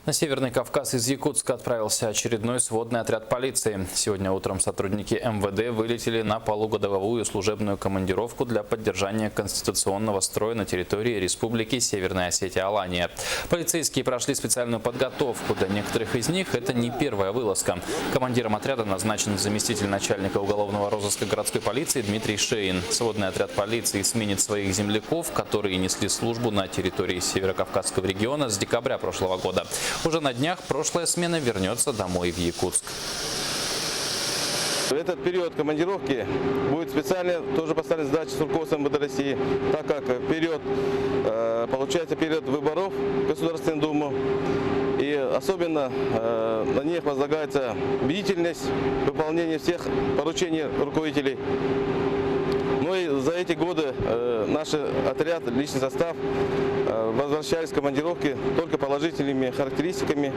На Северный Кавказ из Якутска отправился очередной сводный отряд полиции. Сегодня утром сотрудники МВД вылетели на полугодовую служебную командировку для поддержания конституционного строя на территории Республики Северная Осетия-Алания. Полицейские прошли специальную подготовку. Для некоторых из них это не первая вылазка. Командиром отряда назначен заместитель начальника уголовного розыска городской полиции Дмитрий Шеин. Сводный отряд полиции сменит своих земляков, которые несли службу на территории Северокавказского региона с декабря прошлого года. Уже на днях прошлая смена вернется домой в Якутск. В этот период командировки будет специально тоже поставлена задача с руководством МВД России, так как получается период выборов в Государственную Думу. И особенно на них возлагается бдительность выполнения всех поручений руководителей. Ну и за эти годы наш отряд, личный состав возвращались в командировки только положительными характеристиками.